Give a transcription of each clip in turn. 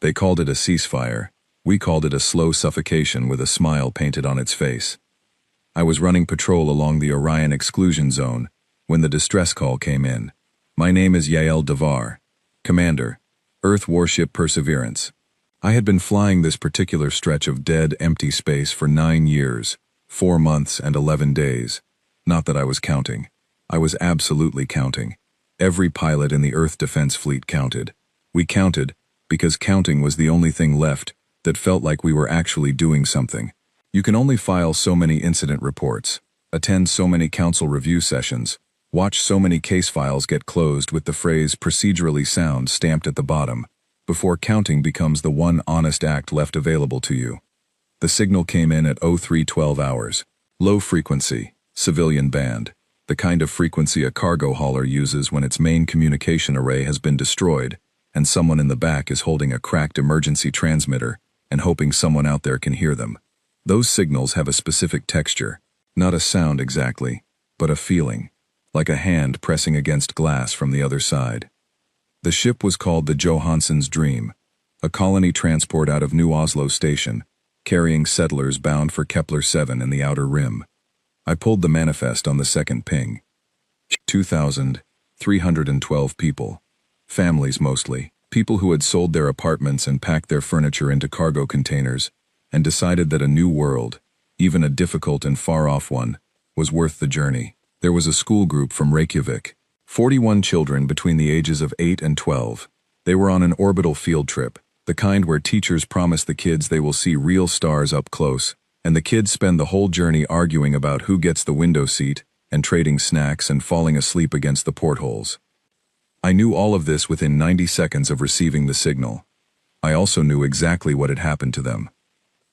They called it a ceasefire. We called it a slow suffocation with a smile painted on its face. I was running patrol along the Orion exclusion zone when the distress call came in. My name is Yael Devar, Commander, Earth Warship Perseverance. I had been flying this particular stretch of dead, empty space for 9 years, 4 months and 11 days. Not that I was counting. I was absolutely counting. Every pilot in the Earth Defense Fleet counted. We counted because counting was the only thing left that felt like we were actually doing something. You can only file so many incident reports, attend so many council review sessions, watch so many case files get closed with the phrase procedurally sound stamped at the bottom, before counting becomes the one honest act left available to you. The signal came in at 03:12 hours. Low frequency, civilian band, the kind of frequency a cargo hauler uses when its main communication array has been destroyed and someone in the back is holding a cracked emergency transmitter and hoping someone out there can hear them. Those signals have a specific texture, not a sound exactly, but a feeling, like a hand pressing against glass from the other side. The ship was called the Johansson's Dream, a colony transport out of New Oslo Station, carrying settlers bound for Kepler 7 in the Outer Rim. I pulled the manifest on the second ping. 2,312 people. Families mostly, people who had sold their apartments and packed their furniture into cargo containers and decided that a new world, even a difficult and far-off one, was worth the journey. There was a school group from Reykjavik, 41 children between the ages of 8 and 12. They were on an orbital field trip, the kind where teachers promise the kids they will see real stars up close, and the kids spend the whole journey arguing about who gets the window seat and trading snacks and falling asleep against the portholes. I knew all of this within 90 seconds of receiving the signal. I also knew exactly what had happened to them.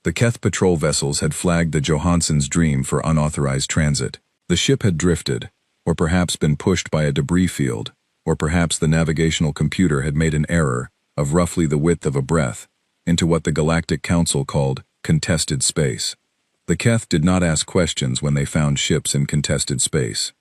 The Keth patrol vessels had flagged the Johansson's Dream for unauthorized transit. The ship had drifted, or perhaps been pushed by a debris field, or perhaps the navigational computer had made an error of roughly the width of a breath into what the Galactic Council called contested space. The Keth did not ask questions when they found ships in contested space.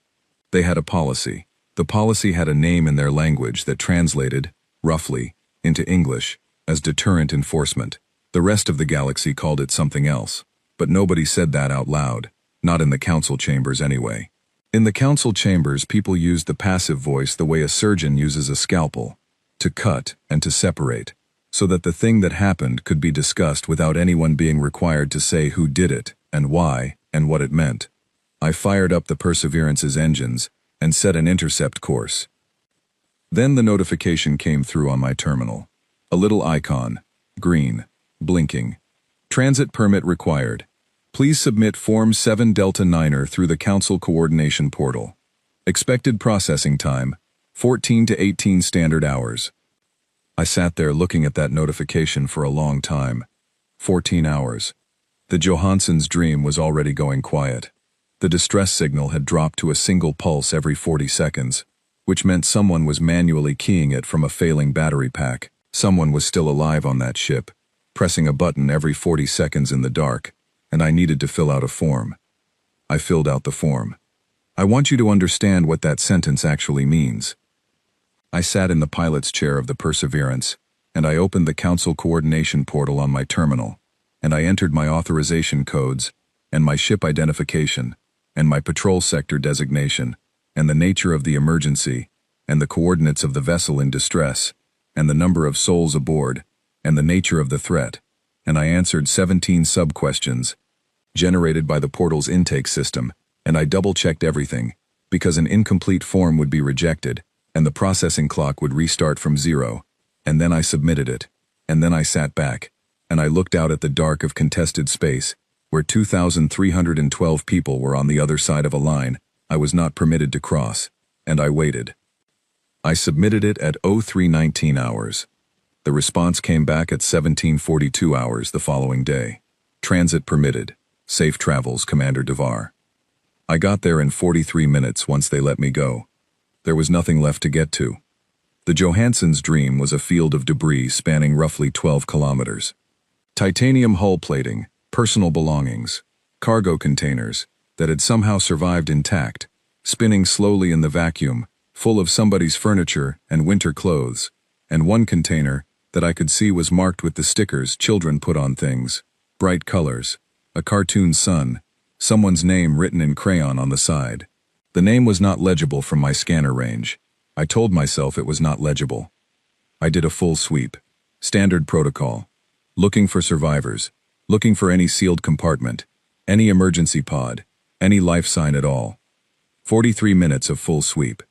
They had a policy. The policy had a name in their language that translated, roughly, into English as deterrent enforcement. The rest of the galaxy called it something else, but nobody said that out loud, not in the council chambers anyway. In the council chambers, people used the passive voice the way a surgeon uses a scalpel, to cut and to separate, so that the thing that happened could be discussed without anyone being required to say who did it, and why, and what it meant. I fired up the Perseverance's engines and set an intercept course. Then the notification came through on my terminal. A little icon, green, blinking. Transit permit required. Please submit Form 7 Delta Niner through the Council Coordination Portal. Expected processing time, 14 to 18 standard hours. I sat there looking at that notification for a long time. 14 hours. The Johansson's Dream was already going quiet. The distress signal had dropped to a single pulse every 40 seconds, which meant someone was manually keying it from a failing battery pack. Someone was still alive on that ship, pressing a button every 40 seconds in the dark, and I needed to fill out a form. I filled out the form. I want you to understand what that sentence actually means. I sat in the pilot's chair of the Perseverance, and I opened the Council Coordination Portal on my terminal, and I entered my authorization codes, and my ship identification, and my patrol sector designation, and the nature of the emergency, and the coordinates of the vessel in distress, and the number of souls aboard, and the nature of the threat, and I answered 17 sub-questions generated by the portal's intake system, and I double-checked everything, because an incomplete form would be rejected, and the processing clock would restart from 0, and then I submitted it, and then I sat back, and I looked out at the dark of contested space, where 2,312 people were on the other side of a line I was not permitted to cross, and I waited. I submitted it at 03:19 hours. The response came back at 17:42 hours the following day. Transit permitted. Safe travels, Commander Devar. I got there in 43 minutes once they let me go. There was nothing left to get to. The Johansson's Dream was a field of debris spanning roughly 12 kilometers. Titanium hull plating, personal belongings, cargo containers that had somehow survived intact, spinning slowly in the vacuum, full of somebody's furniture and winter clothes, and one container that I could see was marked with the stickers children put on things, bright colors, a cartoon sun, someone's name written in crayon on the side. The name was not legible from my scanner range. I told myself it was not legible. I did a full sweep. Standard protocol. Looking for survivors. Looking for any sealed compartment. Any emergency pod. Any life sign at all. 43 minutes of full sweep.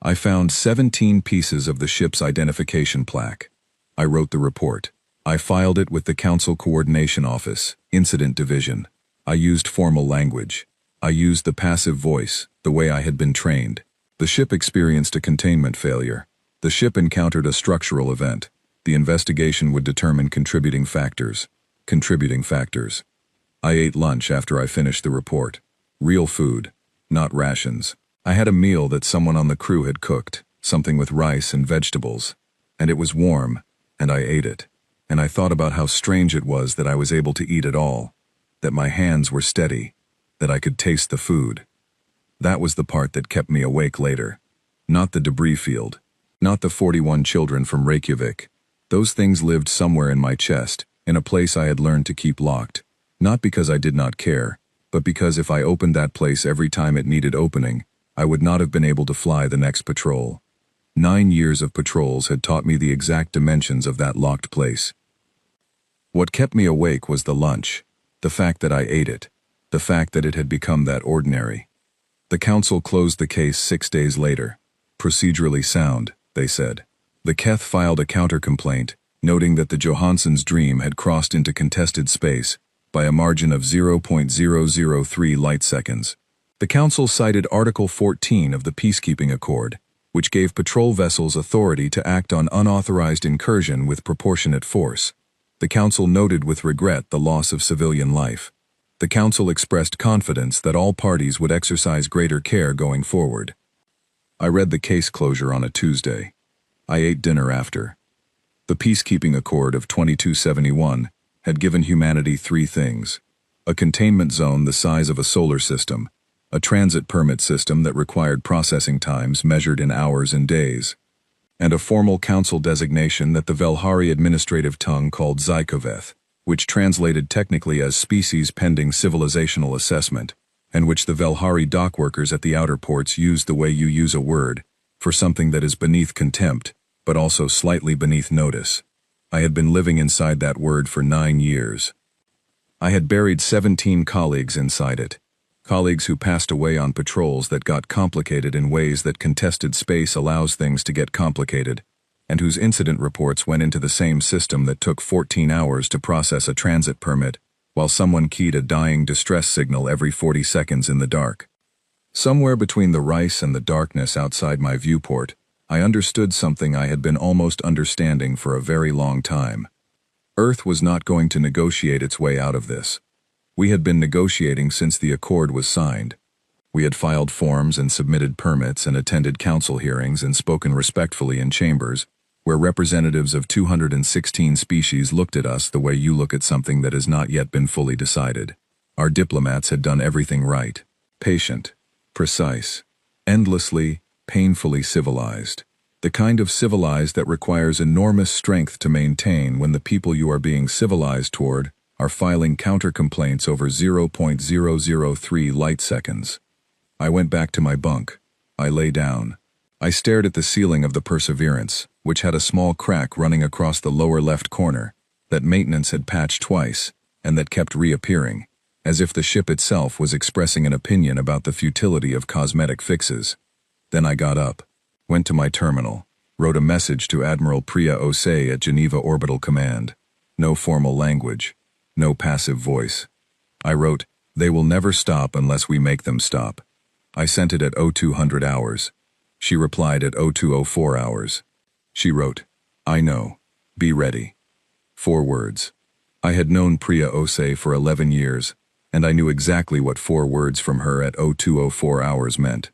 I found 17 pieces of the ship's identification plaque. I wrote the report. I filed it with the Council Coordination Office, Incident Division. I used formal language. I used the passive voice, the way I had been trained. The ship experienced a containment failure. The ship encountered a structural event. The investigation would determine contributing factors. Contributing factors. I ate lunch after I finished the report. Real food, not rations. I had a meal that someone on the crew had cooked, something with rice and vegetables. And it was warm, and I ate it. And I thought about how strange it was that I was able to eat at all, that my hands were steady, that I could taste the food. That was the part that kept me awake later. Not the debris field, not the 41 children from Reykjavik. Those things lived somewhere in my chest, in a place I had learned to keep locked. Not because I did not care, but because if I opened that place every time it needed opening, I would not have been able to fly the next patrol. 9 years of patrols had taught me the exact dimensions of that locked place. What kept me awake was the lunch, the fact that I ate it, the fact that it had become that ordinary. The council closed the case 6 days later. Procedurally sound, they said. The Keth filed a counter-complaint, noting that the Johansson's dream had crossed into contested space by a margin of 0.003 light seconds. The council cited Article 14 of the Peacekeeping Accord, which gave patrol vessels authority to act on unauthorized incursion with proportionate force. The council noted with regret the loss of civilian life. The council expressed confidence that all parties would exercise greater care going forward. I read the case closure on a Tuesday. I ate dinner after. The Peacekeeping Accord of 2271 had given humanity 3 things: a containment zone the size of a solar system, a transit permit system that required processing times measured in hours and days, and a formal council designation that the Velhari administrative tongue called Zykoveth, which translated technically as species pending civilizational assessment, and which the Velhari dockworkers at the outer ports used the way you use a word for something that is beneath contempt, but also slightly beneath notice. I had been living inside that word for 9 years. I had buried 17 colleagues inside it. Colleagues who passed away on patrols that got complicated in ways that contested space allows things to get complicated, and whose incident reports went into the same system that took 14 hours to process a transit permit, while someone keyed a dying distress signal every 40 seconds in the dark. Somewhere between the rice and the darkness outside my viewport, I understood something I had been almost understanding for a very long time. Earth was not going to negotiate its way out of this. We had been negotiating since the accord was signed. We had filed forms and submitted permits and attended council hearings and spoken respectfully in chambers, where representatives of 216 species looked at us the way you look at something that has not yet been fully decided. Our diplomats had done everything right. Patient, precise, endlessly, painfully civilized. The kind of civilized that requires enormous strength to maintain when the people you are being civilized toward are filing counter-complaints over 0.003 light seconds. I went back to my bunk. I lay down. I stared at the ceiling of the Perseverance, which had a small crack running across the lower left corner, that maintenance had patched twice, and that kept reappearing, as if the ship itself was expressing an opinion about the futility of cosmetic fixes. Then I got up, went to my terminal, wrote a message to Admiral Priya Osei at Geneva Orbital Command. No formal language. No passive voice. I wrote, "They will never stop unless we make them stop." I sent it at 0200 hours. She replied at 0204 hours. She wrote, "I know. Be ready." 4 words. I had known Priya Osei for 11 years, and I knew exactly what 4 words from her at 0204 hours meant.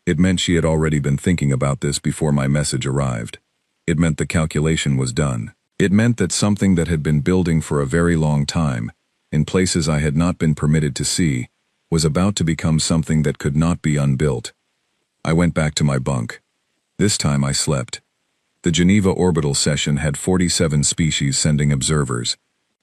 It meant she had already been thinking about this before my message arrived. It meant the calculation was done. It meant that something that had been building for a very long time, in places I had not been permitted to see, was about to become something that could not be unbuilt. I went back to my bunk. This time I slept. The Geneva orbital session had 47 species sending observers.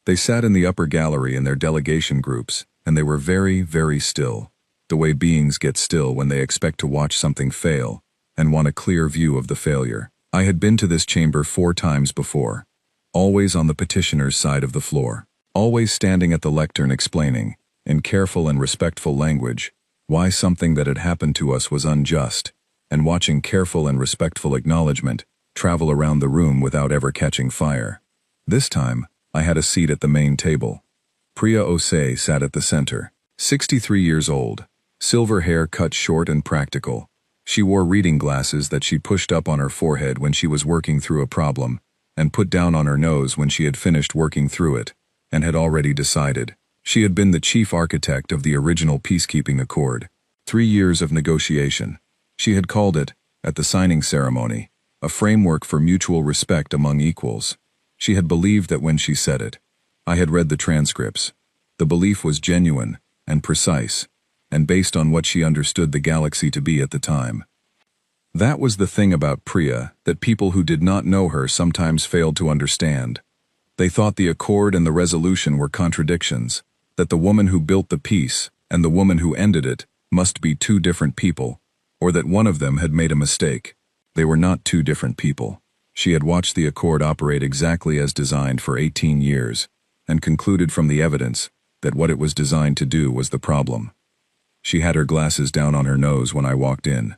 They sat in the upper gallery in their delegation groups, and they were very, very still. The way beings get still when they expect to watch something fail, and want a clear view of the failure. I had been to this chamber 4 times before. Always on the petitioner's side of the floor. Always standing at the lectern explaining, in careful and respectful language, why something that had happened to us was unjust, and watching careful and respectful acknowledgement travel around the room without ever catching fire. This time, I had a seat at the main table. Priya Osei sat at the center, 63 years old, silver hair cut short and practical. She wore reading glasses that she pushed up on her forehead when she was working through a problem, and put down on her nose when she had finished working through it, and had already decided. She had been the chief architect of the original peacekeeping accord. 3 years of negotiation. She had called it, at the signing ceremony, a framework for mutual respect among equals. She had believed that when she said it. I had read the transcripts. The belief was genuine and precise, and based on what she understood the galaxy to be at the time. That was the thing about Priya that people who did not know her sometimes failed to understand. They thought the accord and the resolution were contradictions, that the woman who built the peace and the woman who ended it must be 2 different people, or that one of them had made a mistake. They were not 2 different people. She had watched the accord operate exactly as designed for 18 years, and concluded from the evidence that what it was designed to do was the problem. She had her glasses down on her nose when I walked in.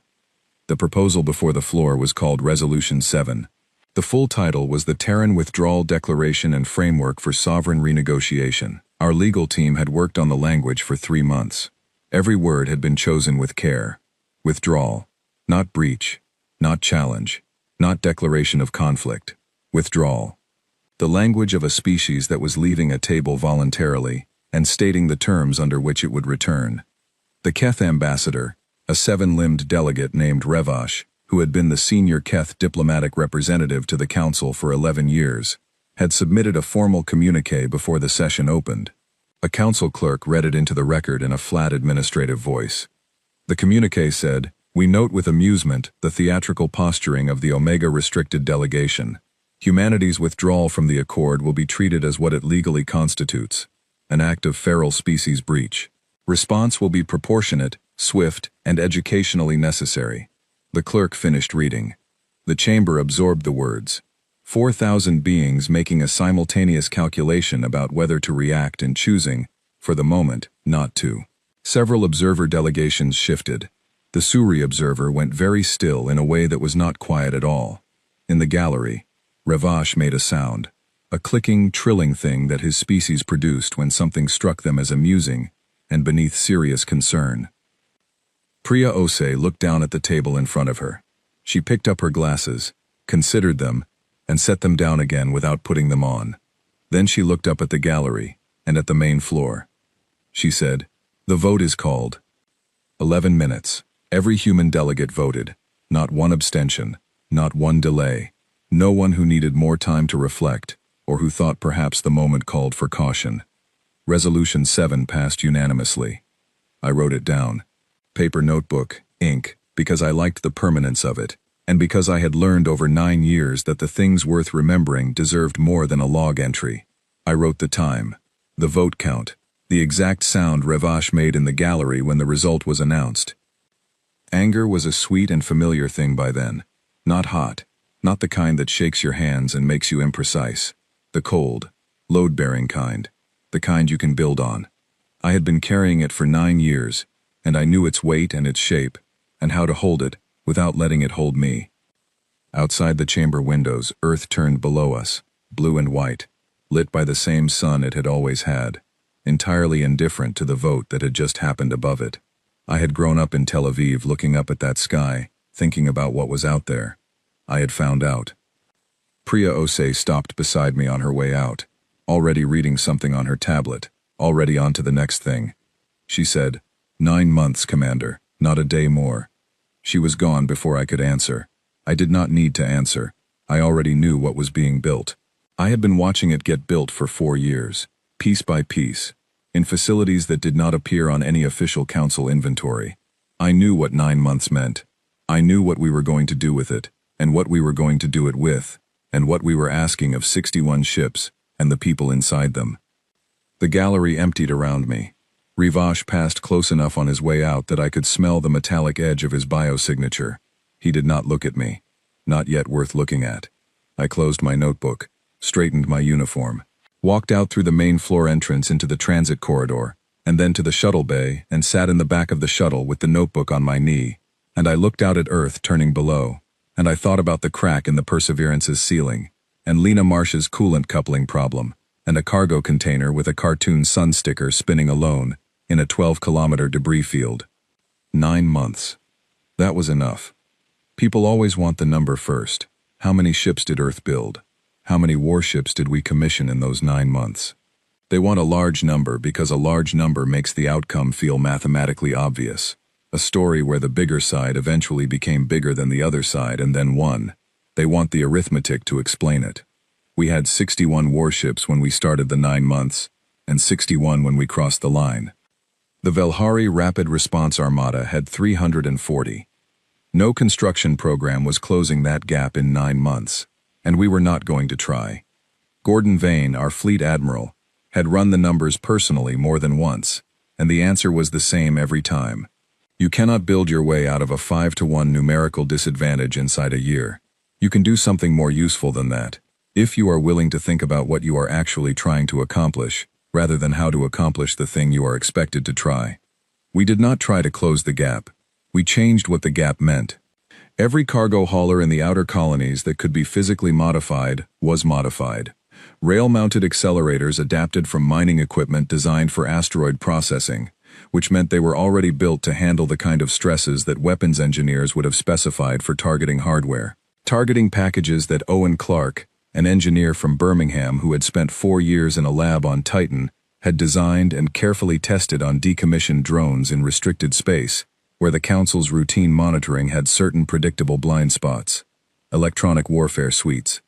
The proposal before the floor was called Resolution 7. The full title was the Terran Withdrawal Declaration and Framework for Sovereign Renegotiation. Our legal team had worked on the language for 3 months. Every word had been chosen with care. Withdrawal. Not breach. Not challenge. Not declaration of conflict. Withdrawal. The language of a species that was leaving a table voluntarily, and stating the terms under which it would return. The Keth ambassador, a 7-limbed delegate named Revash, who had been the senior Keth diplomatic representative to the council for 11 years, had submitted a formal communiqué before the session opened. A council clerk read it into the record in a flat administrative voice. The communiqué said, "We note with amusement the theatrical posturing of the Omega restricted delegation. Humanity's withdrawal from the accord will be treated as what it legally constitutes, an act of feral species breach. Response will be proportionate, swift, and educationally necessary." The clerk finished reading. The chamber absorbed the words. 4,000 beings making a simultaneous calculation about whether to react and choosing, for the moment, not to. Several observer delegations shifted. The Suri observer went very still in a way that was not quiet at all. In the gallery, Revash made a sound, a clicking, trilling thing that his species produced when something struck them as amusing and beneath serious concern. Priya Osei looked down at the table in front of her. She picked up her glasses, considered them, and set them down again without putting them on. Then she looked up at the gallery and at the main floor. She said, "The vote is called." 11 minutes. Every human delegate voted. Not one abstention, not one delay. No one who needed more time to reflect, or who thought perhaps the moment called for caution. Resolution 7 passed unanimously. I wrote it down. Paper notebook, ink, because I liked the permanence of it, and because I had learned over 9 years that the things worth remembering deserved more than a log entry. I wrote the time, the vote count, the exact sound Revash made in the gallery when the result was announced. Anger was a sweet and familiar thing by then. Not hot, not the kind that shakes your hands and makes you imprecise. The cold, load-bearing kind, the kind you can build on. I had been carrying it for 9 years, and I knew its weight and its shape, and how to hold it without letting it hold me. Outside the chamber windows, Earth turned below us, blue and white, lit by the same sun it had always had, entirely indifferent to the vote that had just happened above it. I had grown up in Tel Aviv looking up at that sky, thinking about what was out there. I had found out. Priya Osei stopped beside me on her way out, already reading something on her tablet, already on to the next thing. She said, 9 months, Commander, not a day more. She was gone before I could answer. I did not need to answer. I already knew what was being built. I had been watching it get built for 4 years, piece by piece, in facilities that did not appear on any official council inventory. I knew what 9 months meant. I knew what we were going to do with it, and what we were going to do it with, and what we were asking of 61 ships and the people inside them. The gallery emptied around me. Rivash passed close enough on his way out that I could smell the metallic edge of his biosignature. He did not look at me. Not yet worth looking at. I closed my notebook, straightened my uniform, walked out through the main floor entrance into the transit corridor, and then to the shuttle bay and sat in the back of the shuttle with the notebook on my knee, and I looked out at Earth turning below, and I thought about the crack in the Perseverance's ceiling, and Lena Marsh's coolant coupling problem, and a cargo container with a cartoon sun sticker spinning alone in a 12-kilometer debris field. 9 months. That was enough. People always want the number first. How many ships did Earth build? How many warships did we commission in those 9 months? They want a large number because a large number makes the outcome feel mathematically obvious. A story where the bigger side eventually became bigger than the other side and then won. They want the arithmetic to explain it. We had 61 warships when we started the 9 months, and 61 when we crossed the line. The Velhari Rapid Response Armada had 340. No construction program was closing that gap in 9 months, and we were not going to try. Gordon Vane, our fleet admiral, had run the numbers personally more than once, and the answer was the same every time. You cannot build your way out of a 5-to-1 numerical disadvantage inside a year. You can do something more useful than that, if you are willing to think about what you are actually trying to accomplish, rather than how to accomplish the thing you are expected to try. We did not try to close the gap. We changed what the gap meant. Every cargo hauler in the outer colonies that could be physically modified was modified. Rail-mounted accelerators adapted from mining equipment designed for asteroid processing, which meant they were already built to handle the kind of stresses that weapons engineers would have specified for targeting hardware. Targeting packages that Owen Clark, an engineer from Birmingham who had spent 4 years in a lab on Titan, had designed and carefully tested on decommissioned drones in restricted space, where the Council's routine monitoring had certain predictable blind spots. Electronic warfare suites.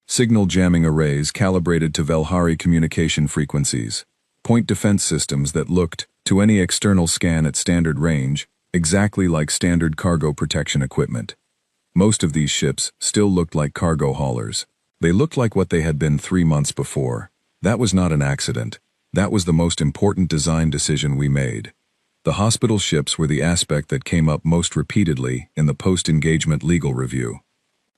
Signal jamming arrays calibrated to Velhari communication frequencies. Point defense systems that looked, to any external scan at standard range, exactly like standard cargo protection equipment. Most of these ships still looked like cargo haulers. They looked like what they had been 3 months before. That was not an accident. That was the most important design decision we made. The hospital ships were the aspect that came up most repeatedly in the post-engagement legal review.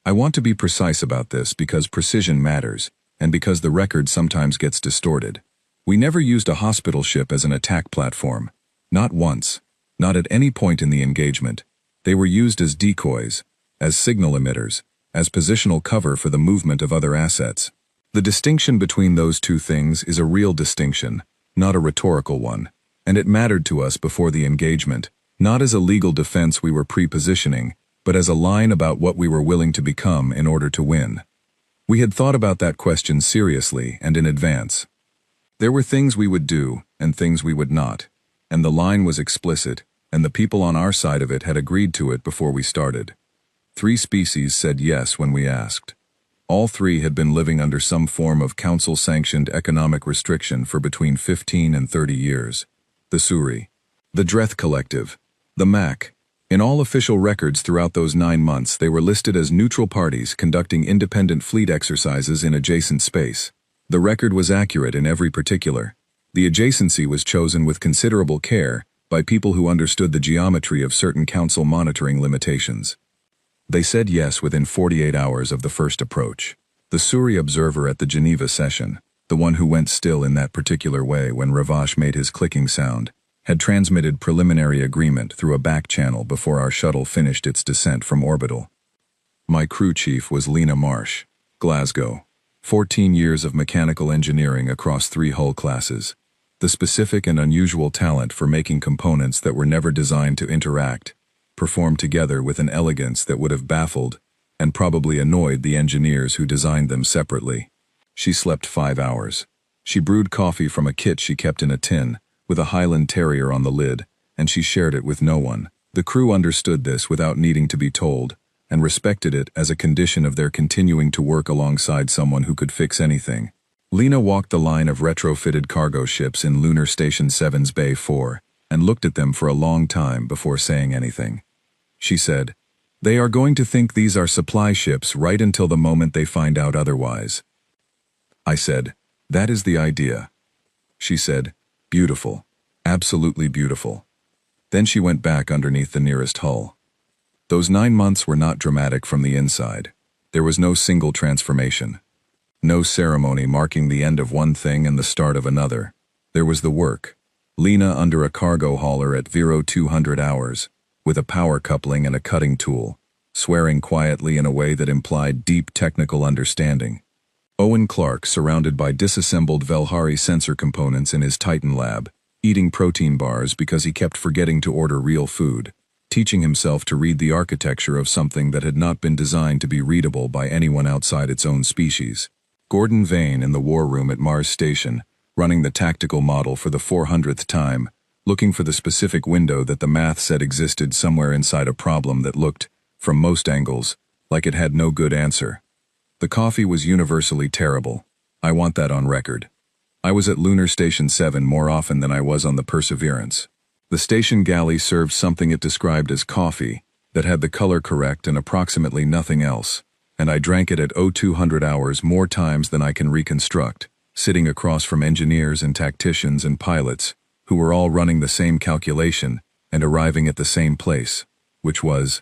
I want to be precise about this because precision matters, and because the record sometimes gets distorted. We never used a hospital ship as an attack platform. Not once. Not at any point in the engagement. They were used as decoys, as signal emitters, as positional cover for the movement of other assets. The distinction between those two things is a real distinction, not a rhetorical one. And it mattered to us before the engagement, not as a legal defense we were pre-positioning, but as a line about what we were willing to become in order to win. We had thought about that question seriously and in advance. There were things we would do and things we would not, and the line was explicit, and the people on our side of it had agreed to it before we started. 3 species said yes when we asked. All 3 had been living under some form of council-sanctioned economic restriction for between 15 and 30 years. The Suri, the Dreth Collective, the MAC. In all official records throughout those 9 months, they were listed as neutral parties conducting independent fleet exercises in adjacent space. The record was accurate in every particular. The adjacency was chosen with considerable care by people who understood the geometry of certain council monitoring limitations. They said yes within 48 hours of the first approach. The Suri observer at the Geneva session, the one who went still in that particular way when Rivash made his clicking sound, had transmitted preliminary agreement through a back channel before our shuttle finished its descent from orbital. My crew chief was Lena Marsh, Glasgow. 14 years of mechanical engineering across 3 hull classes. The specific and unusual talent for making components that were never designed to interact, performed together with an elegance that would have baffled and probably annoyed the engineers who designed them separately. She slept 5 hours. She brewed coffee from a kit she kept in a tin, with a Highland Terrier on the lid, and she shared it with no one. The crew understood this without needing to be told, and respected it as a condition of their continuing to work alongside someone who could fix anything. Lena walked the line of retrofitted cargo ships in Lunar Station 7's Bay 4, and looked at them for a long time before saying anything. She said, They are going to think these are supply ships right until the moment they find out otherwise. I said, that is the idea. She said, beautiful. Absolutely beautiful. Then she went back underneath the nearest hull. Those 9 months were not dramatic from the inside. There was no single transformation. No ceremony marking the end of one thing and the start of another. There was the work. Lena under a cargo hauler at 200 hours, with a power coupling and a cutting tool, swearing quietly in a way that implied deep technical understanding. Owen Clark surrounded by disassembled Velhari sensor components in his Titan lab, eating protein bars because he kept forgetting to order real food, teaching himself to read the architecture of something that had not been designed to be readable by anyone outside its own species. Gordon Vane in the war room at Mars Station, running the tactical model for the 400th time, looking for the specific window that the math said existed somewhere inside a problem that looked, from most angles, like it had no good answer. The coffee was universally terrible. I want that on record. I was at Lunar Station 7 more often than I was on the Perseverance. The station galley served something it described as coffee, that had the color correct and approximately nothing else, and I drank it at 200 hours more times than I can reconstruct, sitting across from engineers and tacticians and pilots, who were all running the same calculation and arriving at the same place, which was,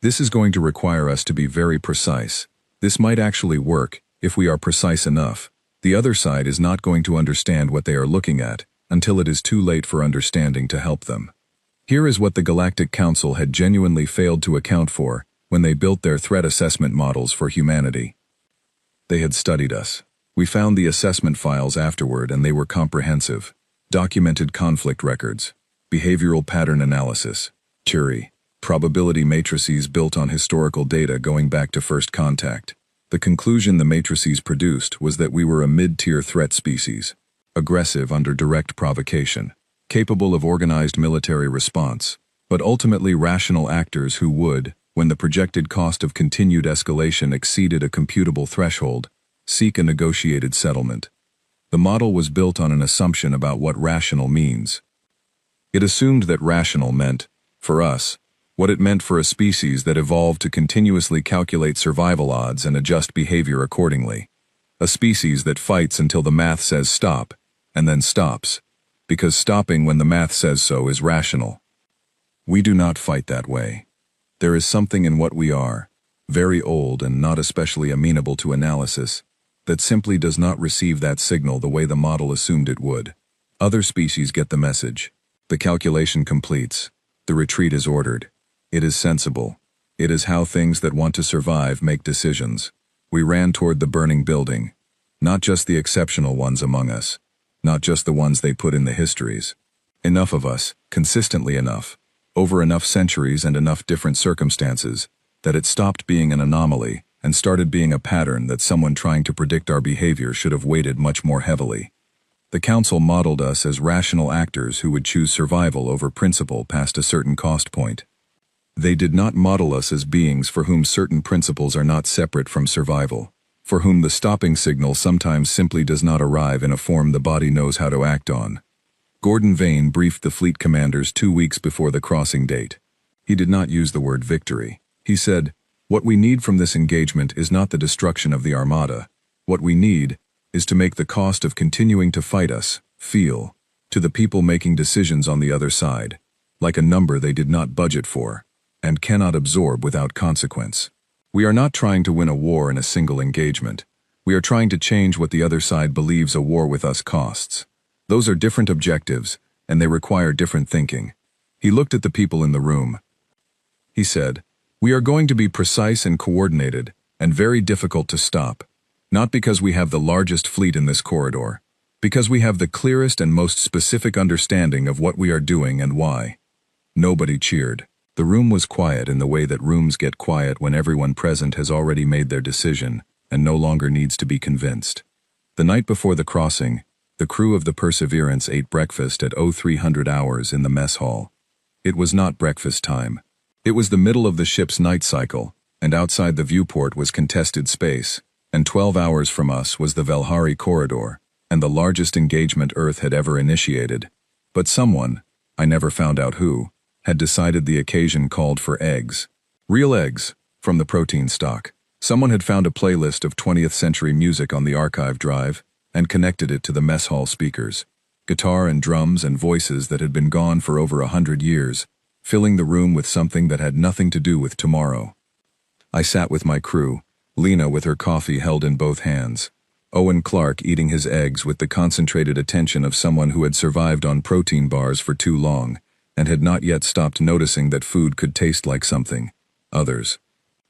this is going to require us to be very precise. This might actually work, if we are precise enough. The other side is not going to understand what they are looking at, until it is too late for understanding to help them. Here is what the Galactic Council had genuinely failed to account for when they built their threat assessment models for humanity. They had studied us. We found the assessment files afterward and they were comprehensive. Documented conflict records, behavioral pattern analysis, Curie, probability matrices built on historical data going back to first contact. The conclusion the matrices produced was that we were a mid-tier threat species, aggressive under direct provocation, capable of organized military response, but ultimately rational actors who would, when the projected cost of continued escalation exceeded a computable threshold, seek a negotiated settlement. The model was built on an assumption about what rational means. It assumed that rational meant, for us, what it meant for a species that evolved to continuously calculate survival odds and adjust behavior accordingly. A species that fights until the math says stop, and then stops, because stopping when the math says so is rational. We do not fight that way. There is something in what we are, very old and not especially amenable to analysis, that simply does not receive that signal the way the model assumed it would. Other species get the message. The calculation completes. The retreat is ordered. It is sensible. It is how things that want to survive make decisions. We ran toward the burning building. Not just the exceptional ones among us. Not just the ones they put in the histories. Enough of us, consistently enough, over enough centuries and enough different circumstances, that it stopped being an anomaly and started being a pattern that someone trying to predict our behavior should have weighted much more heavily. The Council modeled us as rational actors who would choose survival over principle past a certain cost point. They did not model us as beings for whom certain principles are not separate from survival, for whom the stopping signal sometimes simply does not arrive in a form the body knows how to act on. Gordon Vane briefed the fleet commanders 2 weeks before the crossing date. He did not use the word victory. He said, "What we need from this engagement is not the destruction of the Armada. What we need is to make the cost of continuing to fight us feel, to the people making decisions on the other side, like a number they did not budget for, and cannot absorb without consequence. We are not trying to win a war in a single engagement. We are trying to change what the other side believes a war with us costs. Those are different objectives, and they require different thinking." He looked at the people in the room. He said, "We are going to be precise and coordinated, and very difficult to stop, not because we have the largest fleet in this corridor, because we have the clearest and most specific understanding of what we are doing and why." Nobody cheered. The room was quiet in the way that rooms get quiet when everyone present has already made their decision and no longer needs to be convinced. The night before the crossing, the crew of the Perseverance ate breakfast at 0300 hours in the mess hall. It was not breakfast time. It was the middle of the ship's night cycle, and outside the viewport was contested space, and 12 hours from us was the Velhari corridor, and the largest engagement Earth had ever initiated. But someone, I never found out who, had decided the occasion called for eggs. Real eggs, from the protein stock. Someone had found a playlist of 20th century music on the archive drive and connected it to the mess hall speakers. Guitar and drums and voices that had been gone for over 100 years, filling the room with something that had nothing to do with tomorrow. I sat with my crew, Lena with her coffee held in both hands, Owen Clark eating his eggs with the concentrated attention of someone who had survived on protein bars for too long and had not yet stopped noticing that food could taste like something. Others.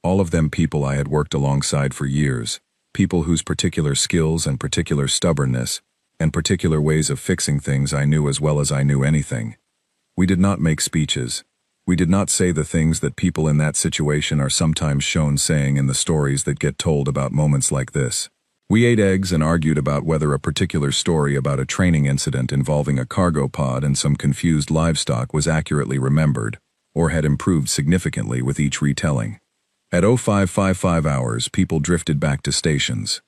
All of them people I had worked alongside for years, people whose particular skills and particular stubbornness and particular ways of fixing things I knew as well as I knew anything. We did not make speeches. We did not say the things that people in that situation are sometimes shown saying in the stories that get told about moments like this. We ate eggs and argued about whether a particular story about a training incident involving a cargo pod and some confused livestock was accurately remembered, or had improved significantly with each retelling. At 0555 hours, people drifted back to stations.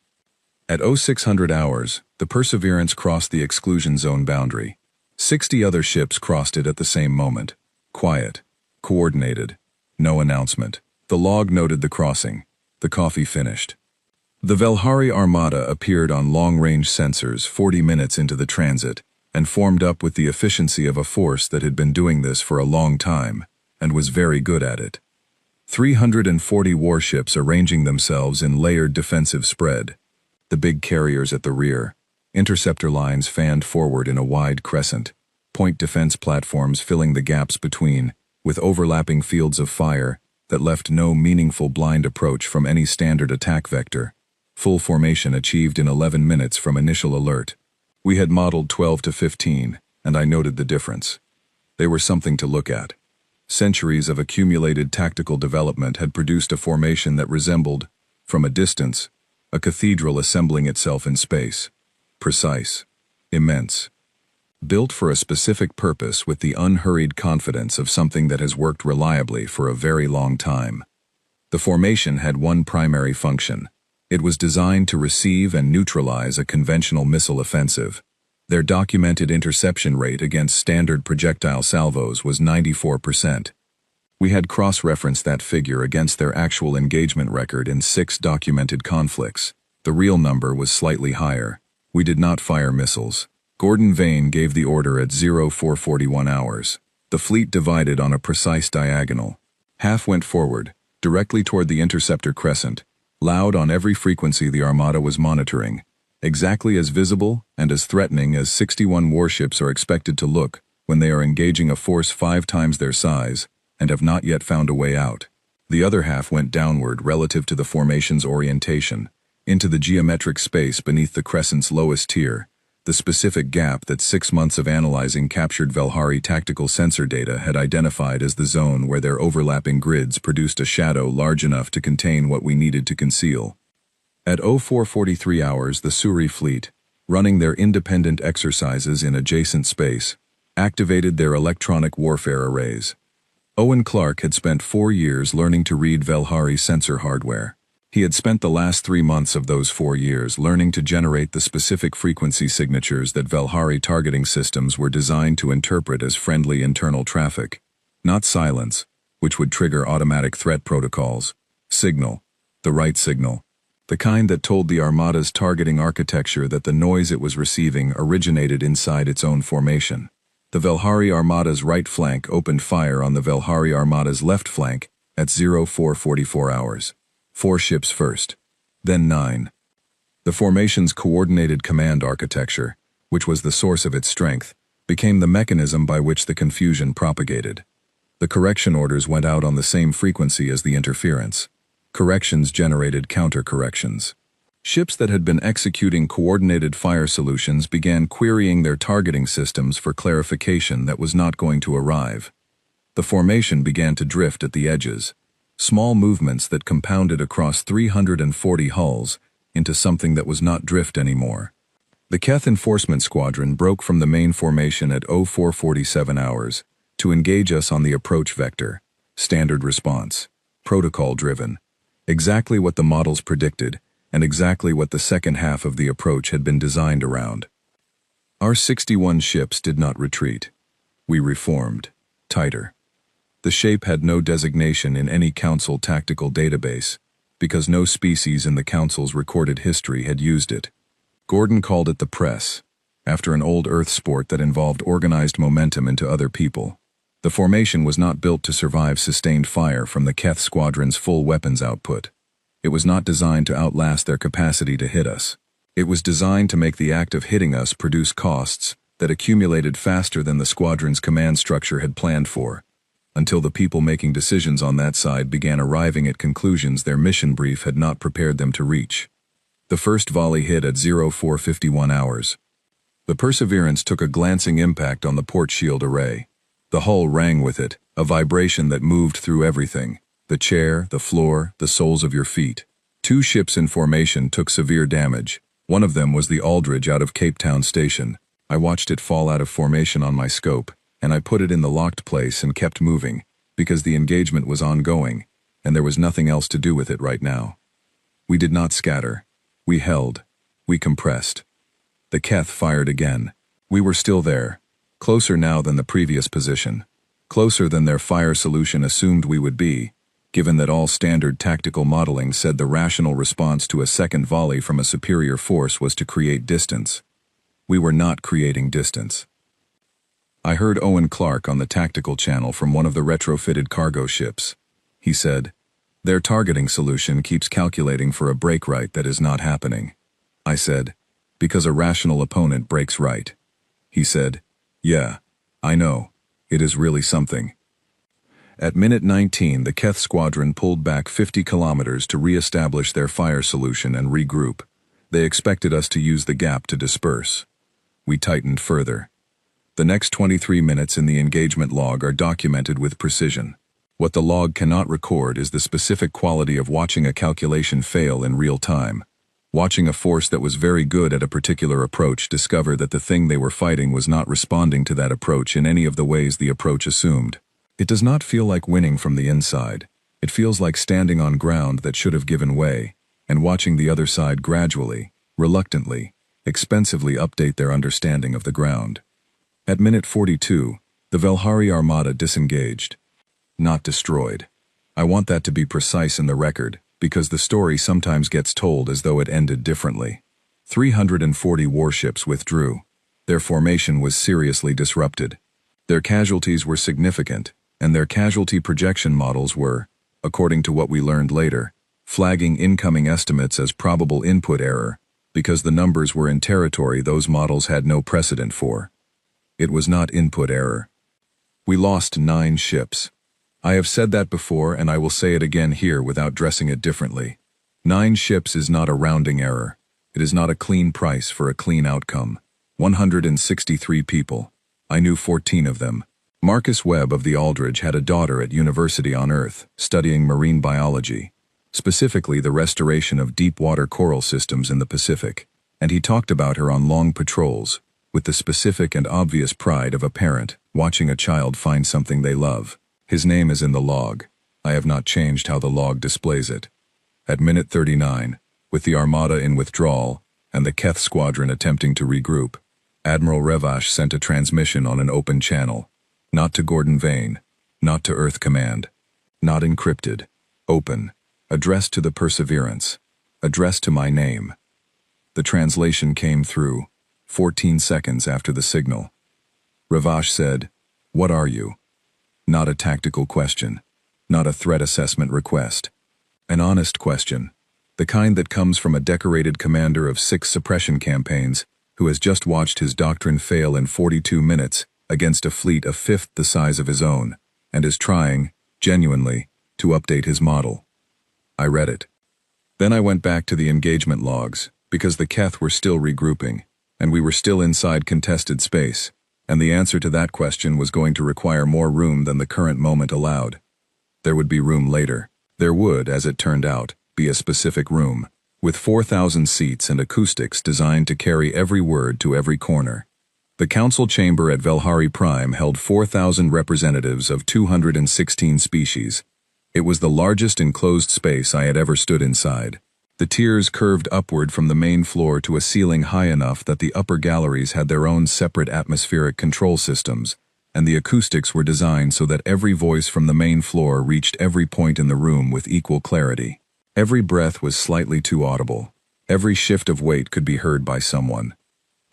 At 0600 hours, the Perseverance crossed the exclusion zone boundary. 60 other ships crossed it at the same moment. Quiet. Coordinated. No announcement. The log noted the crossing. The coffee finished. The Velhari Armada appeared on long-range sensors 40 minutes into the transit and formed up with the efficiency of a force that had been doing this for a long time and was very good at it. 340 warships arranging themselves in layered defensive spread. The big carriers at the rear. Interceptor lines fanned forward in a wide crescent. Point defense platforms filling the gaps between, with overlapping fields of fire that left no meaningful blind approach from any standard attack vector. Full formation achieved in 11 minutes from initial alert. We had modeled 12 to 15, and I noted the difference. They were something to look at. Centuries of accumulated tactical development had produced a formation that resembled, from a distance, a cathedral assembling itself in space. Precise. Immense. Built for a specific purpose with the unhurried confidence of something that has worked reliably for a very long time. The formation had one primary function. It was designed to receive and neutralize a conventional missile offensive. Their documented interception rate against standard projectile salvos was 94%. We had cross-referenced that figure against their actual engagement record in 6 documented conflicts. The real number was slightly higher. We did not fire missiles. Gordon Vane gave the order at 0441 hours. The fleet divided on a precise diagonal. Half went forward, directly toward the interceptor crescent, loud on every frequency the Armada was monitoring, exactly as visible and as threatening as 61 warships are expected to look when they are engaging a force 5 times their size and have not yet found a way out. The other half went downward relative to the formation's orientation, into the geometric space beneath the crescent's lowest tier, the specific gap that 6 months of analyzing captured Velhari tactical sensor data had identified as the zone where their overlapping grids produced a shadow large enough to contain what we needed to conceal. At 0443 hours, the Suri fleet, running their independent exercises in adjacent space, activated their electronic warfare arrays. Owen Clark had spent 4 years learning to read Velhari sensor hardware. He had spent the last 3 months of those 4 years learning to generate the specific frequency signatures that Velhari targeting systems were designed to interpret as friendly internal traffic, not silence, which would trigger automatic threat protocols. Signal. The right signal. The kind that told the Armada's targeting architecture that the noise it was receiving originated inside its own formation. The Velhari Armada's right flank opened fire on the Velhari Armada's left flank at 0444 hours. 4 ships first, then 9. The formation's coordinated command architecture, which was the source of its strength, became the mechanism by which the confusion propagated. The correction orders went out on the same frequency as the interference. Corrections generated counter-corrections. Ships that had been executing coordinated fire solutions began querying their targeting systems for clarification that was not going to arrive. The formation began to drift at the edges. Small movements that compounded across 340 hulls into something that was not drift anymore. The Keth Enforcement Squadron broke from the main formation at 0447 hours to engage us on the approach vector. Standard response. Protocol-driven. Exactly what the models predicted, and exactly what the second half of the approach had been designed around. Our 61 ships did not retreat. We reformed. Tighter. The shape had no designation in any Council tactical database, because no species in the Council's recorded history had used it. Gordon called it the press, after an old Earth sport that involved organized momentum into other people. The formation was not built to survive sustained fire from the Keth squadron's full weapons output. It was not designed to outlast their capacity to hit us. It was designed to make the act of hitting us produce costs that accumulated faster than the squadron's command structure had planned for, until the people making decisions on that side began arriving at conclusions their mission brief had not prepared them to reach. The first volley hit at 0451 hours. The Perseverance took a glancing impact on the port shield array. The hull rang with it, a vibration that moved through everything: the chair, the floor, the soles of your feet. 2 ships in formation took severe damage. One of them was the Aldridge out of Cape Town Station. I watched it fall out of formation on my scope, and I put it in the locked place and kept moving, because the engagement was ongoing, and there was nothing else to do with it right now. We did not scatter. We held. We compressed. The Keth fired again. We were still there. Closer now than the previous position. Closer than their fire solution assumed we would be, given that all standard tactical modeling said the rational response to a second volley from a superior force was to create distance. We were not creating distance. I heard Owen Clark on the tactical channel from one of the retrofitted cargo ships. He said, "Their targeting solution keeps calculating for a break right that is not happening." I said, "Because a rational opponent breaks right." He said, "Yeah, I know. It is really something." At minute 19, the Keth squadron pulled back 50 kilometers to re-establish their fire solution and regroup. They expected us to use the gap to disperse. We tightened further. The next 23 minutes in the engagement log are documented with precision. What the log cannot record is the specific quality of watching a calculation fail in real time. Watching a force that was very good at a particular approach discover that the thing they were fighting was not responding to that approach in any of the ways the approach assumed. It does not feel like winning from the inside. It feels like standing on ground that should have given way, and watching the other side gradually, reluctantly, expensively update their understanding of the ground. At minute 42, the Velhari Armada disengaged. Not destroyed. I want that to be precise in the record, because the story sometimes gets told as though it ended differently. 340 warships withdrew. Their formation was seriously disrupted. Their casualties were significant, and their casualty projection models were, according to what we learned later, flagging incoming estimates as probable input error, because the numbers were in territory those models had no precedent for. It was not input error. We lost 9 ships. I have said that before, and I will say it again here without dressing it differently. 9 ships is not a rounding error. It is not a clean price for a clean outcome. 163 people. I knew 14 of them. Marcus Webb of the Aldridge had a daughter at University on Earth, studying marine biology, specifically the restoration of deep-water coral systems in the Pacific, and he talked about her on long patrols, with the specific and obvious pride of a parent watching a child find something they love. His name is in the log. I have not changed how the log displays it. At minute 39, with the Armada in withdrawal and the Keth squadron attempting to regroup, Admiral Revash sent a transmission on an open channel, not to Gordon Vane, not to Earth Command, not encrypted, open, addressed to the Perseverance, addressed to my name. The translation came through, 14 seconds after the signal. Revash said, "What are you?" Not a tactical question, not a threat assessment request. An honest question, the kind that comes from a decorated commander of 6 suppression campaigns who has just watched his doctrine fail in 42 minutes against a fleet a fifth the size of his own, and is trying, genuinely, to update his model. I read it. Then I went back to the engagement logs, because the Keth were still regrouping, and we were still inside contested space, and the answer to that question was going to require more room than the current moment allowed. There would be room later. There would, as it turned out, be a specific room, with 4,000 seats and acoustics designed to carry every word to every corner. The council chamber at Velhari Prime held 4,000 representatives of 216 species. It was the largest enclosed space I had ever stood inside. The tiers curved upward from the main floor to a ceiling high enough that the upper galleries had their own separate atmospheric control systems, and the acoustics were designed so that every voice from the main floor reached every point in the room with equal clarity. Every breath was slightly too audible. Every shift of weight could be heard by someone.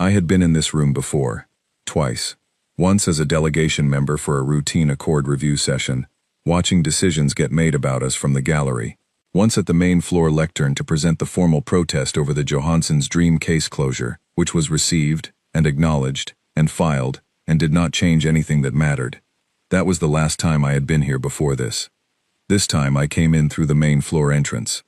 I had been in this room before, twice. Once as a delegation member for a routine Accord review session, watching decisions get made about us from the gallery. Once at the main floor lectern to present the formal protest over the Johansson's dream case closure, which was received, and acknowledged, and filed, and did not change anything that mattered. That was the last time I had been here before this. This time I came in through the main floor entrance.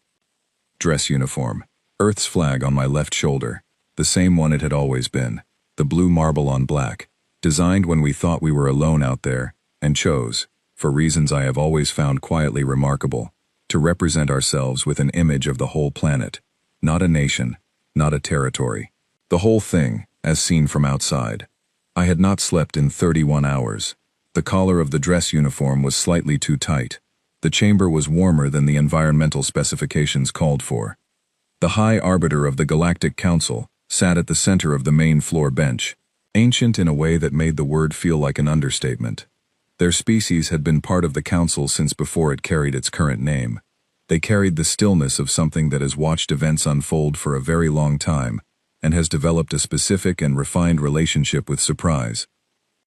Dress uniform. Earth's flag on my left shoulder. The same one it had always been. The blue marble on black. Designed when we thought we were alone out there, and chose, for reasons I have always found quietly remarkable, to represent ourselves with an image of the whole planet. Not a nation, not a territory. The whole thing, as seen from outside. I had not slept in 31 hours. The collar of the dress uniform was slightly too tight. The chamber was warmer than the environmental specifications called for. The High Arbiter of the Galactic Council sat at the center of the main floor bench, ancient in a way that made the word feel like an understatement. Their species had been part of the Council since before it carried its current name. They carried the stillness of something that has watched events unfold for a very long time, and has developed a specific and refined relationship with surprise.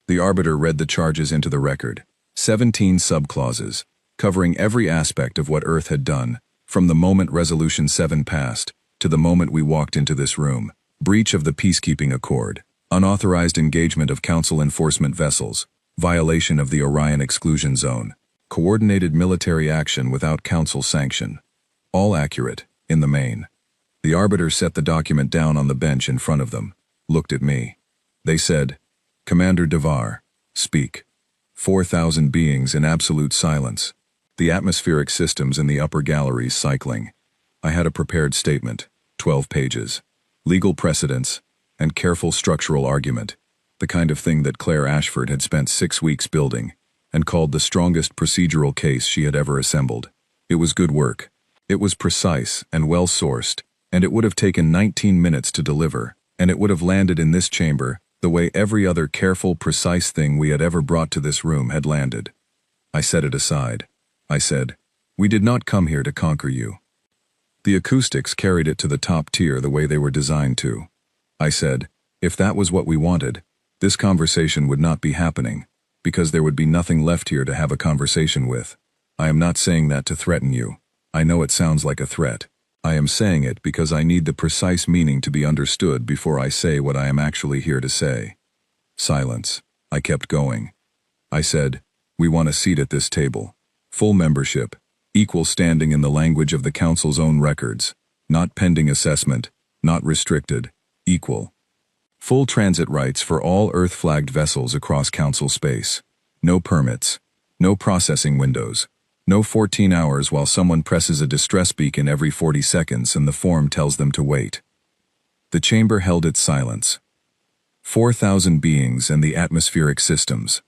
The Arbiter read the charges into the record, 17 subclauses, covering every aspect of what Earth had done, from the moment Resolution 7 passed, to the moment we walked into this room. Breach of the peacekeeping accord, unauthorized engagement of Council enforcement vessels, violation of the Orion exclusion zone, coordinated military action without Council sanction. All accurate, in the main. The Arbiter set the document down on the bench in front of them, looked at me. They said, "Commander Devar, speak." 4,000 beings in absolute silence. The atmospheric systems in the upper galleries cycling. I had a prepared statement, 12 pages. Legal precedents, and careful structural argument. The kind of thing that Claire Ashford had spent 6 weeks building, and called the strongest procedural case she had ever assembled. It was good work. It was precise and well-sourced, and it would have taken 19 minutes to deliver, and it would have landed in this chamber the way every other careful, precise thing we had ever brought to this room had landed. I set it aside. I said, "We did not come here to conquer you." The acoustics carried it to the top tier the way they were designed to. I said, "If that was what we wanted, this conversation would not be happening, because there would be nothing left here to have a conversation with. I am not saying that to threaten you. I know it sounds like a threat. I am saying it because I need the precise meaning to be understood before I say what I am actually here to say." Silence. I kept going. I said, "We want a seat at this table. Full membership, equal standing in the language of the Council's own records, not pending assessment, not restricted, equal. Full transit rights for all Earth-flagged vessels across Council space. No permits, no processing windows, no 14 hours while someone presses a distress beacon every 40 seconds and the form tells them to wait." The chamber held its silence. 4,000 beings and the atmospheric systems.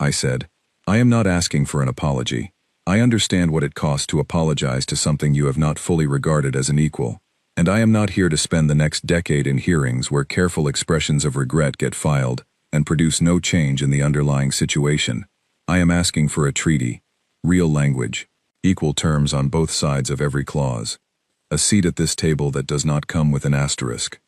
I said, "I am not asking for an apology. I understand what it costs to apologize to something you have not fully regarded as an equal, and I am not here to spend the next decade in hearings where careful expressions of regret get filed and produce no change in the underlying situation. I am asking for a treaty, real language, equal terms on both sides of every clause. A seat at this table that does not come with an asterisk."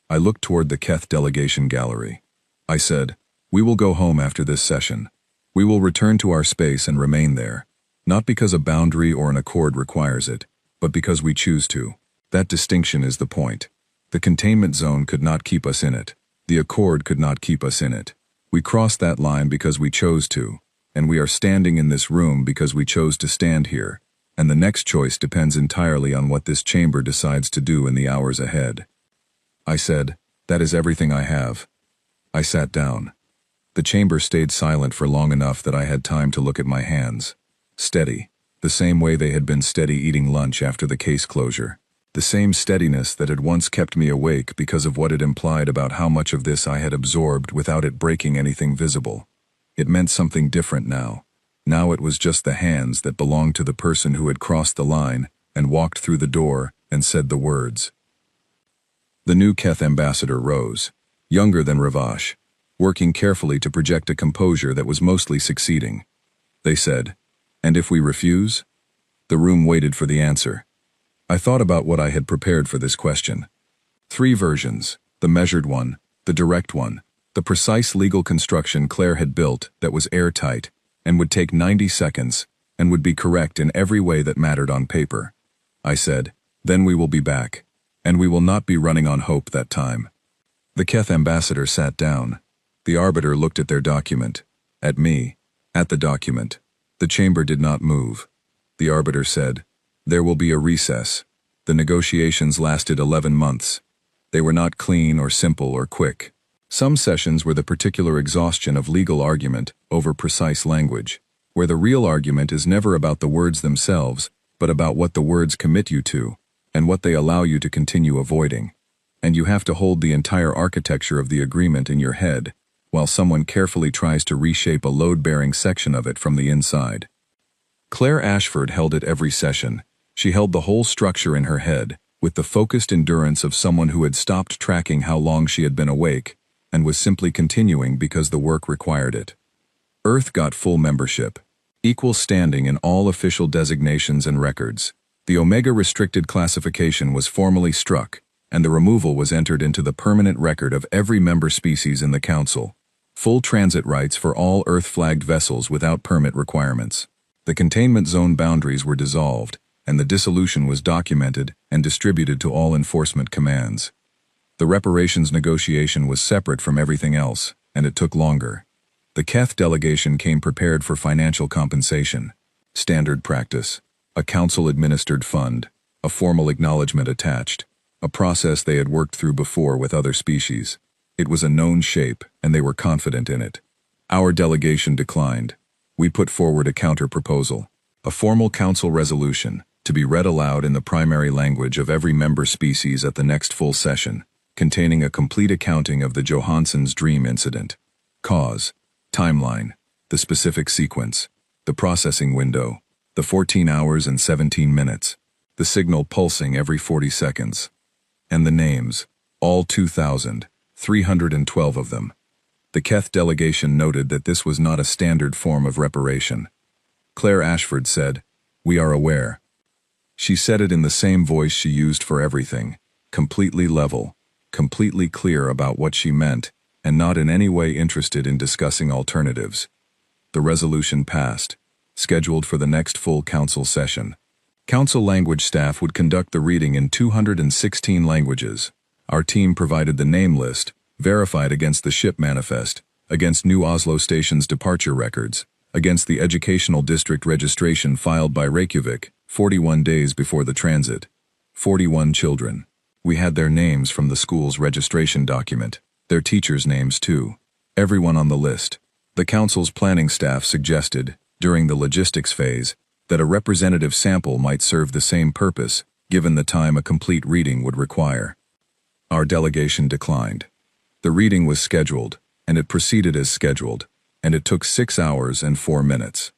I looked toward the Keth delegation gallery. I said, "We will go home after this session. We will return to our space and remain there, not because a boundary or an accord requires it, but because we choose to. That distinction is the point. The containment zone could not keep us in it. The accord could not keep us in it. We crossed that line because we chose to, and we are standing in this room because we chose to stand here, and the next choice depends entirely on what this chamber decides to do in the hours ahead." I said, "That is everything I have." I sat down. The chamber stayed silent for long enough that I had time to look at my hands. Steady, the same way they had been steady eating lunch after the case closure. The same steadiness that had once kept me awake because of what it implied about how much of this I had absorbed without it breaking anything visible. It meant something different now. Now it was just the hands that belonged to the person who had crossed the line and walked through the door and said the words. The new Keth ambassador rose, younger than Ravash. working carefully to project a composure that was mostly succeeding. They said, "And if we refuse?" The room waited for the answer. I thought about what I had prepared for this question. 3 versions: the measured one, the direct one, the precise legal construction Claire had built that was airtight and would take 90 seconds and would be correct in every way that mattered on paper. I said, "Then we will be back, and we will not be running on hope that time." The Keth ambassador sat down. The arbiter looked at their document, at me, at the document. The chamber did not move. The arbiter said, "There will be a recess." The negotiations lasted 11 months. They were not clean or simple or quick. Some sessions were the particular exhaustion of legal argument over precise language, where the real argument is never about the words themselves, but about what the words commit you to, and what they allow you to continue avoiding. And you have to hold the entire architecture of the agreement in your head, while someone carefully tries to reshape a load-bearing section of it from the inside. Claire Ashford held it every session. She held the whole structure in her head, with the focused endurance of someone who had stopped tracking how long she had been awake, and was simply continuing because the work required it. Earth got full membership, equal standing in all official designations and records. The Omega restricted classification was formally struck, and the removal was entered into the permanent record of every member species in the Council. Full transit rights for all Earth-flagged vessels without permit requirements. The containment zone boundaries were dissolved, and the dissolution was documented and distributed to all enforcement commands. The reparations negotiation was separate from everything else, and it took longer. The Keth delegation came prepared for financial compensation, standard practice, a council-administered fund, a formal acknowledgement attached, a process they had worked through before with other species. It was a known shape, and they were confident in it. Our delegation declined. We put forward a counter-proposal, a formal council resolution, to be read aloud in the primary language of every member species at the next full session, containing a complete accounting of the Johansson's dream incident. Cause, timeline, the specific sequence, the processing window, the 14 hours and 17 minutes, the signal pulsing every 40 seconds, and the names, all 2,312 of them. The Keth delegation noted that this was not a standard form of reparation. Claire Ashford said, "We are aware." She said it in the same voice she used for everything, completely level, completely clear about what she meant, and not in any way interested in discussing alternatives. The resolution passed, scheduled for the next full council session. Council language staff would conduct the reading in 216 languages. Our team provided the name list, verified against the ship manifest, against New Oslo Station's departure records, against the educational district registration filed by Reykjavik 41 days before the transit. 41 children. We had their names from the school's registration document, their teachers' names too. Everyone on the list. The council's planning staff suggested, during the logistics phase, that a representative sample might serve the same purpose, given the time a complete reading would require. Our delegation declined. The reading was scheduled, and it proceeded as scheduled, and it took 6 hours and 4 minutes.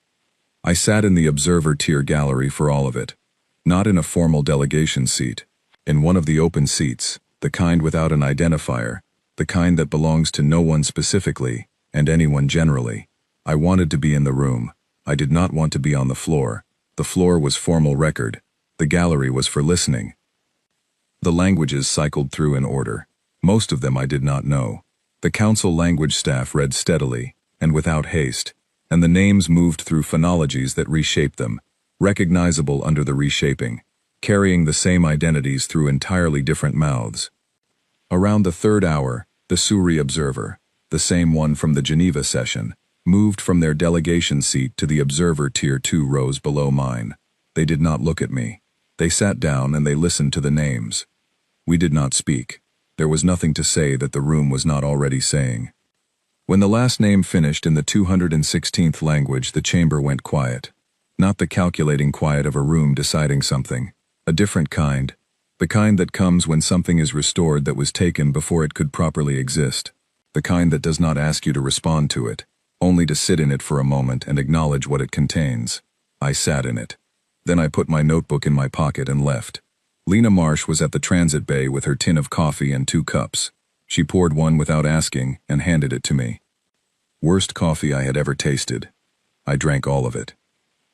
I sat in the observer tier gallery for all of it, not in a formal delegation seat, in one of the open seats, the kind without an identifier, the kind that belongs to no one specifically, and anyone generally. I wanted to be in the room. I did not want to be on the floor. The floor was formal record. The gallery was for listening. The languages cycled through in order. Most of them I did not know. The council language staff read steadily, and without haste, and the names moved through phonologies that reshaped them, recognizable under the reshaping, carrying the same identities through entirely different mouths. Around the 3rd hour, the Suri observer, the same one from the Geneva session, moved from their delegation seat to the observer tier 2 rows below mine. They did not look at me. They sat down and they listened to the names. We did not speak. There was nothing to say that the room was not already saying. When the last name finished in the 216th language, the chamber went quiet. Not the calculating quiet of a room deciding something. A different kind. The kind that comes when something is restored that was taken before it could properly exist. The kind that does not ask you to respond to it, only to sit in it for a moment and acknowledge what it contains. I sat in it. Then I put my notebook in my pocket and left. Lena Marsh was at the transit bay with her tin of coffee and 2 cups. She poured one without asking and handed it to me. Worst coffee I had ever tasted. I drank all of it.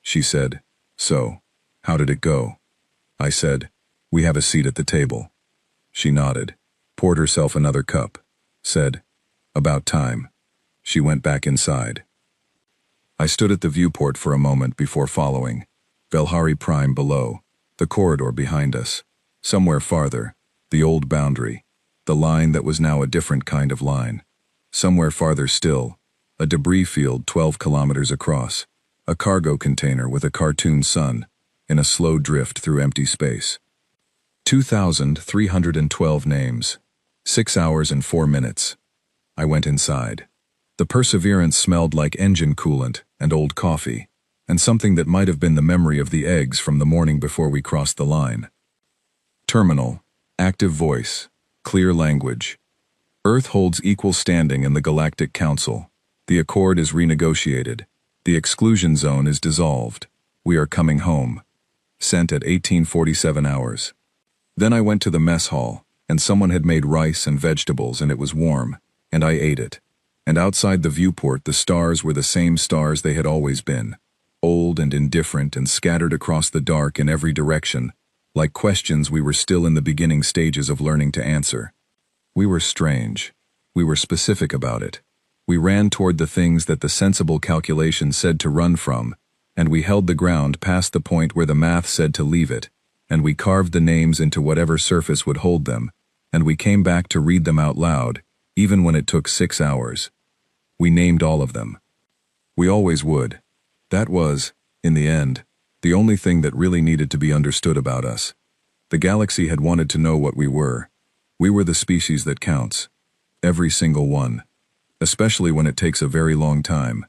She said, "So, how did it go?" I said, "We have a seat at the table." She nodded, poured herself another cup, said, "About time." She went back inside. I stood at the viewport for a moment before following. HFY Prime below, the corridor behind us. Somewhere farther, the old boundary, the line that was now a different kind of line. Somewhere farther still, a debris field 12 kilometers across, a cargo container with a cartoon sun, in a slow drift through empty space. 2,312 names. 6 hours and 4 minutes. I went inside. The Perseverance smelled like engine coolant and old coffee, and something that might have been the memory of the eggs from the morning before we crossed the line. Terminal. Active voice. Clear language. Earth holds equal standing in the Galactic Council. The accord is renegotiated. The exclusion zone is dissolved. We are coming home. Sent at 1847 hours. Then I went to the mess hall, and someone had made rice and vegetables, and it was warm, and I ate it. And outside the viewport the stars were the same stars they had always been, old and indifferent and scattered across the dark in every direction, like questions we were still in the beginning stages of learning to answer. We were strange. We were specific about it. We ran toward the things that the sensible calculation said to run from, and we held the ground past the point where the math said to leave it, and we carved the names into whatever surface would hold them, and we came back to read them out loud, even when it took 6 hours. We named all of them. We always would. That was, in the end, the only thing that really needed to be understood about us. The galaxy had wanted to know what we were. We were the species that counts. Every single one. Especially when it takes a very long time.